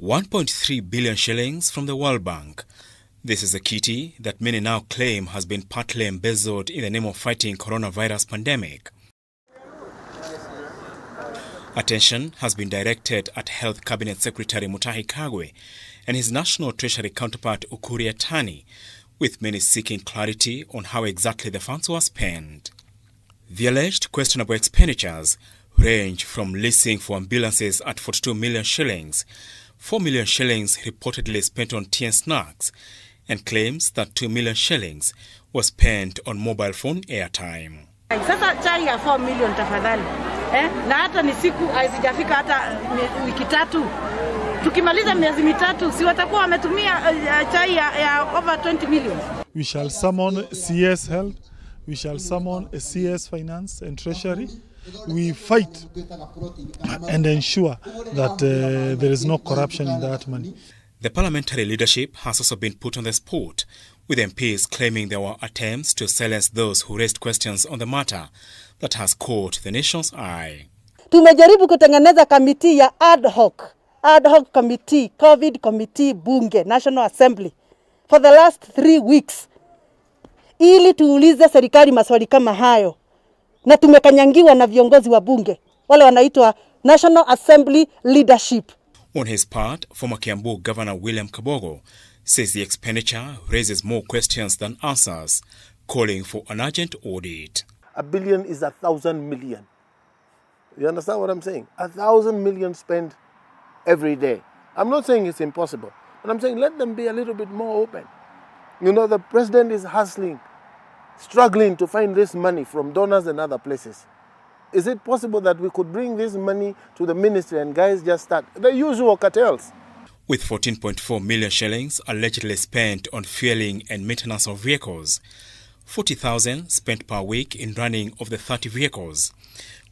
1.3 billion shillings from the World Bank. This is a kitty that many now claim has been partly embezzled in the name of fighting coronavirus pandemic. Attention has been directed at Health Cabinet Secretary Mutahi Kagwe and his National Treasury counterpart Ukur Yatani, with many seeking clarity on how exactly the funds were spent. The alleged questionable expenditures range from leasing for ambulances at 42 million shillings, 4 million shillings reportedly spent on tea and snacks, and claims that 2 million shillings was spent on mobile phone airtime. Sasa chai ya 4 million tafadhali. Na hata ni siku haizijafika hata wiki tatu. Tukimaliza miezi mitatu si watakuwa wametumia chai ya over 20 million. We shall summon CS Health, we shall summon a CS Finance and Treasury. We fight and ensure that there is no corruption in that money. The parliamentary leadership has also been put on the spot, with MPs claiming there were attempts to silence those who raised questions on the matter that has caught the nation's eye. Tumejaribu kutengeneza kamiti ya ad hoc committee, COVID committee bunge, National Assembly, for the last 3 weeks, ili tuulize serikali maswali kama hayo. Na tumekanyangiwa na viongozi wa bunge, wale wanaitwa National Assembly leadership. On his part, former Kiambu Governor William Kabogo says the expenditure raises more questions than answers, calling for an urgent audit. A billion is 1,000 million. You understand what I'm saying? 1,000 million spent every day. I'm not saying it's impossible, but I'm saying let them be a little bit more open. You know, the president is hustling, struggling to find this money from donors and other places. Is it possible that we could bring this money to the ministry and guys just start the usual cartels? With 14.4 million shillings allegedly spent on fueling and maintenance of vehicles, 40,000 spent per week in running of the 30 vehicles,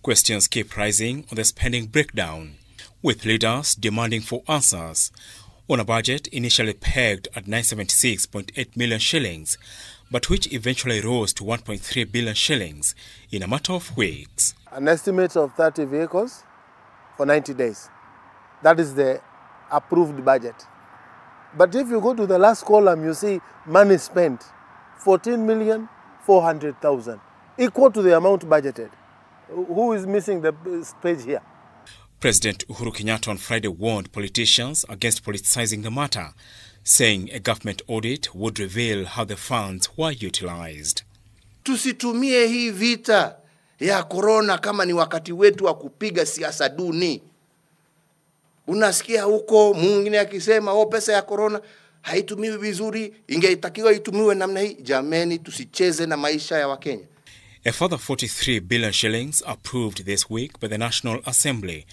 questions keep rising on the spending breakdown, with leaders demanding for answers on a budget initially pegged at 976.8 million shillings, but which eventually rose to 1.3 billion shillings in a matter of weeks. An estimate of 30 vehicles for 90 days. That is the approved budget. But if you go to the last column, you see money spent, 14,400,000, equal to the amount budgeted. Who is missing the page here? President Uhuru Kenyatta on Friday warned politicians against politicizing the matter, saying a government audit would reveal how the funds were utilized. Tusitumie hii vita ya corona kama ni wakati wetu wa kupiga siasa duni. Unasikia huko mwingine akisema pesa ya corona haitumiwi vizuri, ingetakiwa itumiwe namna hii. Jameni, tusicheze na maisha ya Wakenya. A further 43 billion shillings approved this week by the National Assembly,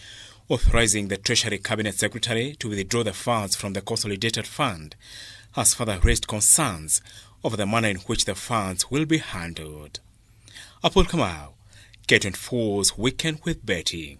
authorizing the Treasury Cabinet Secretary to withdraw the funds from the Consolidated Fund, has further raised concerns over the manner in which the funds will be handled. Apol Kamau, K24's Weekend with Betty.